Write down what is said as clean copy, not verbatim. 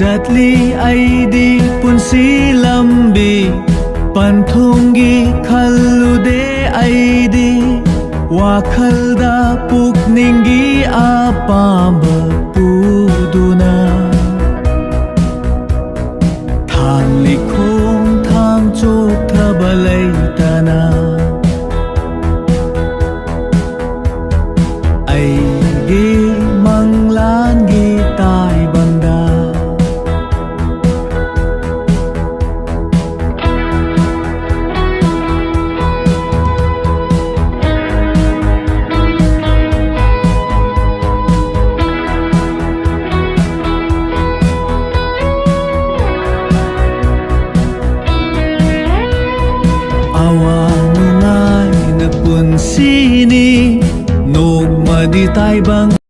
Jatli aidi pun silambi Panthungi khalude aidi Wakhalda pukningi apamba puduna Thang likhong thang chok thabalai tana Aigi manglangi tai bangda Awanungai na punsini Nugma di tay bang